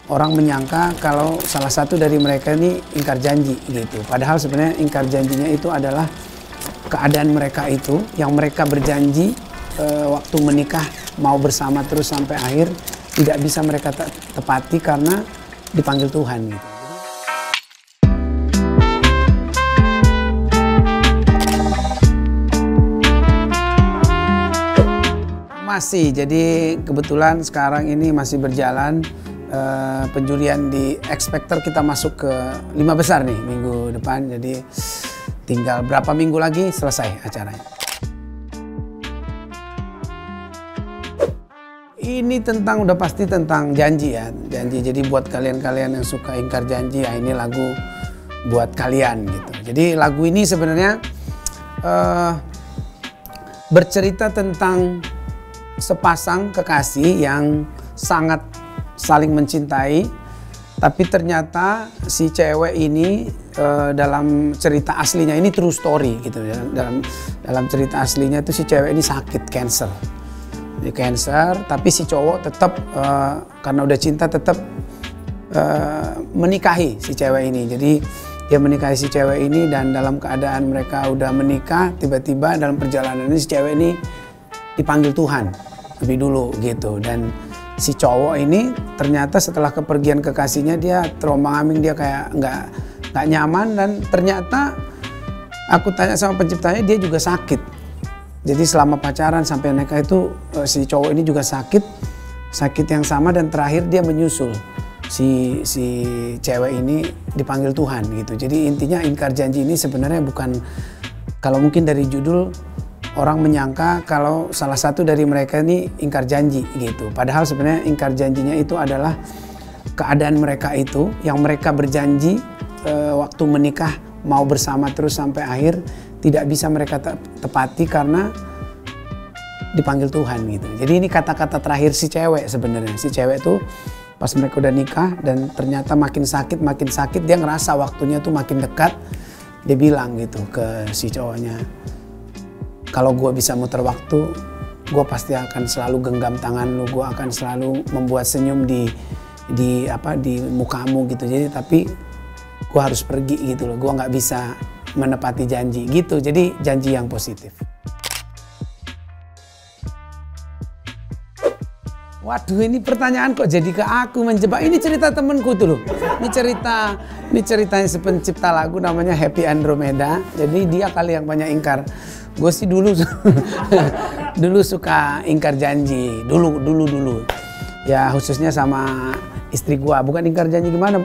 orang menyangka kalau salah satu dari mereka ini ingkar janji gitu. Padahal sebenarnya ingkar janjinya itu adalah keadaan mereka itu yang mereka berjanji waktu menikah mau bersama terus sampai akhir, tidak bisa mereka tepati karena dipanggil Tuhan gitu. Masih, jadi kebetulan sekarang ini masih berjalan penjurian di X Factor. Kita masuk ke 5 besar nih minggu depan, jadi tinggal berapa minggu lagi selesai acaranya. Ini udah pasti tentang janji ya, janji. Jadi buat kalian-kalian yang suka ingkar janji, ya ini lagu buat kalian gitu. Jadi lagu ini sebenarnya bercerita tentang sepasang kekasih yang sangat saling mencintai, tapi ternyata si cewek ini dalam cerita aslinya ini true story gitu ya. Dalam cerita aslinya itu si cewek ini sakit cancer. Di cancer, tapi si cowok tetap karena udah cinta tetap menikahi si cewek ini. Jadi dia menikahi si cewek ini, dan dalam keadaan mereka udah menikah, tiba-tiba dalam perjalanan ini si cewek ini dipanggil Tuhan lebih dulu gitu. Dan si cowok ini ternyata setelah kepergian kekasihnya dia terombang-ambing, dia kayak nggak nyaman, dan ternyata aku tanya sama penciptanya, dia juga sakit. Jadi selama pacaran sampai nikah itu si cowok ini juga sakit yang sama, dan terakhir dia menyusul si cewek ini dipanggil Tuhan gitu. Jadi intinya ingkar janji ini sebenarnya bukan, kalau mungkin dari judul orang menyangka kalau salah satu dari mereka ini ingkar janji gitu. Padahal sebenarnya ingkar janjinya itu adalah keadaan mereka itu yang mereka berjanji waktu menikah mau bersama terus sampai akhir, tidak bisa mereka tepati karena dipanggil Tuhan gitu. Jadi ini kata-kata terakhir si cewek sebenarnya. Si cewek tuh pas mereka udah nikah dan ternyata makin sakit, dia ngerasa waktunya tuh makin dekat. Dia bilang gitu ke si cowoknya, kalau gue bisa muter waktu, gue pasti akan selalu genggam tangan lu, gue akan selalu membuat senyum di mukamu gitu. Jadi tapi gue harus pergi gitu loh, gue nggak bisa menepati janji gitu. Jadi janji yang positif. Waduh, ini pertanyaan kok jadi ke aku menjebak. Ini cerita temenku tuh loh. Ini ceritanya si pencipta lagu namanya Happy Andromeda. Jadi dia kali yang banyak ingkar. Gue sih dulu suka ingkar janji. Dulu. Ya khususnya sama istri gue. Bukan ingkar janji gimana?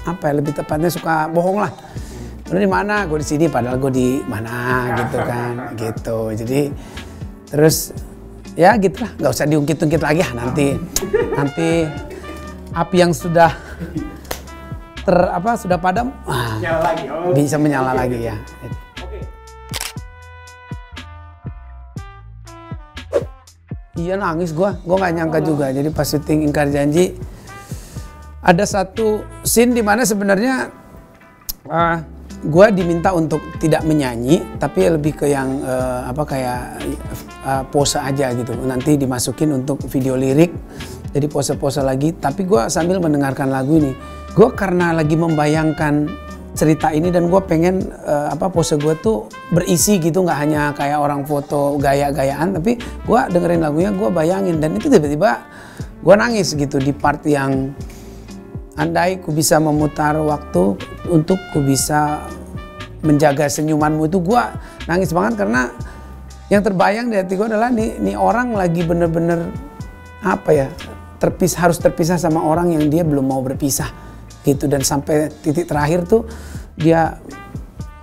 Lebih tepatnya suka bohong lah. Lu di mana? Gue di sini, padahal gue di mana gitu kan, gitu. Jadi terus ya gitulah, nggak usah diungkit-ungkit lagi ya. Nanti api yang sudah sudah padam, bisa menyala lagi ya. Iya, nangis gue nggak nyangka juga. Jadi pas syuting ingkar janji ada satu scene di mana sebenarnya gue diminta untuk tidak menyanyi, tapi lebih ke yang pose aja gitu. Nanti dimasukin untuk video lirik, jadi pose-pose lagi. Tapi gue sambil mendengarkan lagu ini, gue karena lagi membayangkan cerita ini, dan gue pengen pose gue tuh berisi gitu, nggak hanya kayak orang foto gaya-gayaan, tapi gue dengerin lagunya, gue bayangin, dan itu tiba-tiba gue nangis gitu di part yang andai ku bisa memutar waktu untuk ku bisa menjaga senyumanmu, itu gue nangis banget. Karena yang terbayang di hati gue adalah nih orang lagi bener-bener harus terpisah sama orang yang dia belum mau berpisah gitu. Dan sampai titik terakhir tuh dia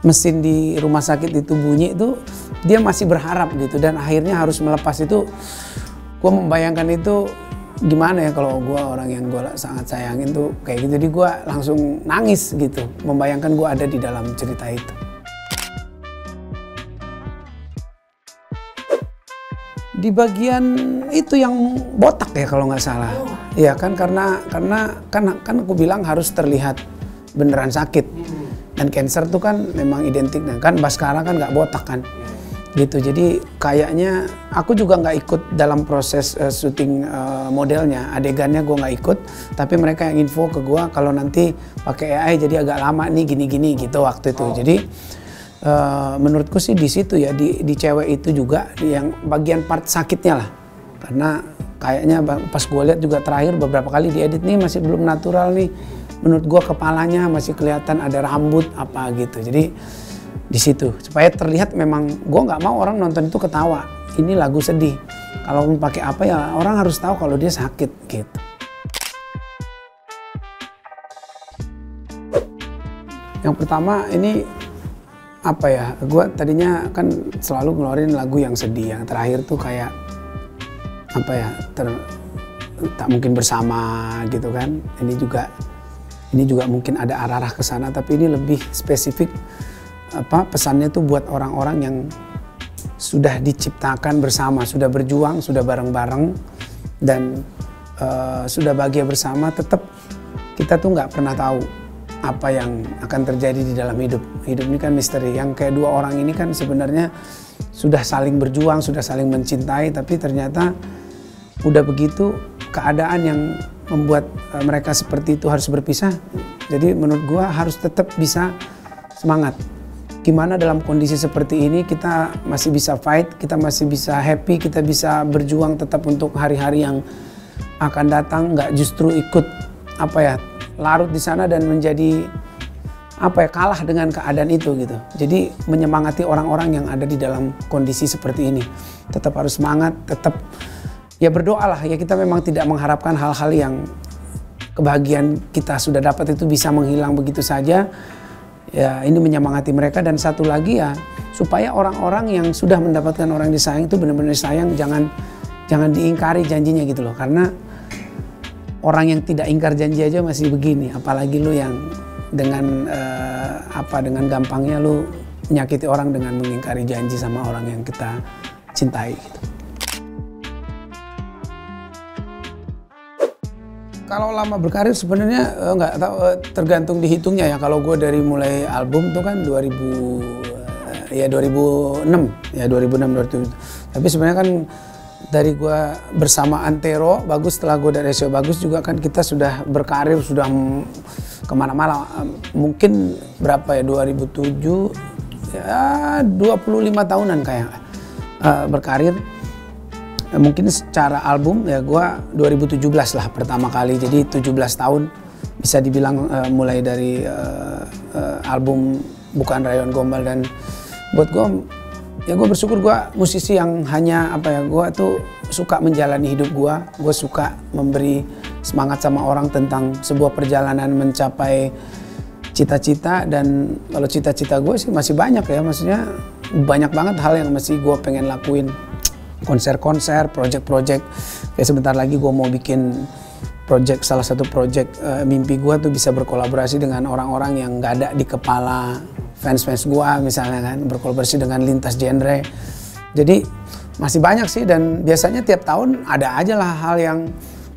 mesin di rumah sakit itu bunyi itu, dia masih berharap gitu, dan akhirnya harus melepas itu. Gue membayangkan itu gimana ya kalau gue orang yang gue sangat sayangin tuh kayak gitu. Jadi gue langsung nangis gitu, membayangkan gue ada di dalam cerita itu. Di bagian itu yang botak ya kalau nggak salah. Iya kan, karena aku bilang harus terlihat beneran sakit. Dan cancer tuh kan memang identik, kan Baskara kan nggak botak kan. gitu. Jadi kayaknya aku juga nggak ikut dalam proses syuting modelnya, adegannya gue nggak ikut, tapi mereka yang info ke gue kalau nanti pakai AI jadi agak lama nih gini-gini gitu waktu itu. Jadi menurutku sih di situ ya, di cewek itu juga yang bagian part sakitnya lah, karena kayaknya pas gue lihat juga terakhir beberapa kali diedit nih masih belum natural nih, menurut gue kepalanya masih kelihatan ada rambut apa gitu. Jadi di situ supaya terlihat memang gue nggak mau orang nonton itu ketawa, ini lagu sedih. Kalau pakai apa ya orang harus tahu kalau dia sakit gitu. Yang pertama ini apa ya, gue tadinya kan selalu ngeluarin lagu yang sedih, yang terakhir tuh kayak apa ya, tak mungkin bersama gitu kan. Ini juga mungkin ada arah-arah ke sana, tapi ini lebih spesifik apa pesannya tuh buat orang-orang yang sudah diciptakan bersama, sudah berjuang, sudah bareng-bareng dan sudah bahagia bersama. Tetap kita tuh nggak pernah tahu apa yang akan terjadi di dalam hidup. Hidup ini kan misteri. Yang kayak dua orang ini kan sebenarnya sudah saling berjuang, sudah saling mencintai, tapi ternyata udah begitu keadaan yang membuat mereka seperti itu harus berpisah. Jadi menurut gua harus tetap bisa semangat. Gimana dalam kondisi seperti ini kita masih bisa fight, kita masih bisa happy, kita bisa berjuang tetap untuk hari-hari yang akan datang, nggak justru ikut apa ya, larut di sana dan menjadi apa ya, kalah dengan keadaan itu gitu. Jadi menyemangati orang-orang yang ada di dalam kondisi seperti ini. Tetap harus semangat, tetap ya berdoalah ya, kita memang tidak mengharapkan hal-hal yang kebahagiaan kita sudah dapat itu bisa menghilang begitu saja. Ya ini menyemangati mereka, dan satu lagi ya supaya orang-orang yang sudah mendapatkan orang disayang itu benar-benar disayang, jangan diingkari janjinya gitu loh, karena orang yang tidak ingkar janji aja masih begini, apalagi lu yang dengan dengan gampangnya lu menyakiti orang dengan mengingkari janji sama orang yang kita cintai gitu. Kalau lama berkarir sebenarnya nggak tahu, tergantung dihitungnya ya. Kalau gue dari mulai album tuh kan 2006 ya 2007. Tapi sebenarnya kan dari gue bersama Antero Bagus, setelah gue dari SEO Bagus juga kan kita sudah berkarir, sudah kemana-mana. Mungkin berapa ya, 2007 ya 25 tahunan kayak berkarir. Mungkin secara album ya gue 2017 lah pertama kali, jadi 17 tahun bisa dibilang, mulai dari album Bukan Rayuan Gombal. Dan buat gue ya gue bersyukur gue musisi yang hanya apa ya, gue tuh suka menjalani hidup gue suka memberi semangat sama orang tentang sebuah perjalanan mencapai cita-cita. Dan kalau cita-cita gue sih masih banyak ya, maksudnya banyak banget hal yang masih gue pengen lakuin. Konser-konser, project-project. Kayak sebentar lagi gue mau bikin project, salah satu project mimpi gue tuh bisa berkolaborasi dengan orang-orang yang gak ada di kepala fans-fans gue misalnya kan, berkolaborasi dengan lintas genre. Jadi masih banyak sih, dan biasanya tiap tahun ada aja lah hal yang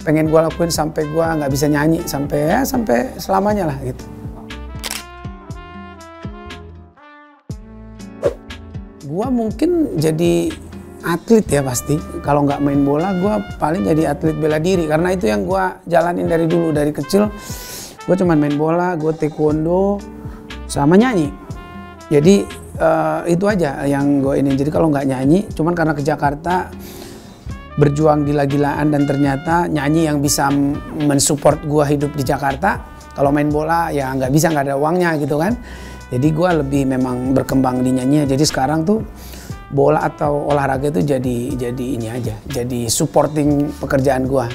pengen gue lakuin sampai gue nggak bisa nyanyi sampai selamanya lah gitu. Gue mungkin jadi atlet ya pasti. Kalau nggak main bola, gue paling jadi atlet bela diri, karena itu yang gue jalanin dari dulu, dari kecil. Gue cuman main bola, gue taekwondo, sama nyanyi. Jadi itu aja yang gue ini. Jadi kalau nggak nyanyi, cuman karena ke Jakarta berjuang gila-gilaan, dan ternyata nyanyi yang bisa mensupport gue hidup di Jakarta. Kalau main bola ya nggak bisa, nggak ada uangnya gitu kan. Jadi gue lebih memang berkembang di nyanyi. Jadi sekarang tuh bola atau olahraga itu jadi ini aja, jadi supporting pekerjaan gua.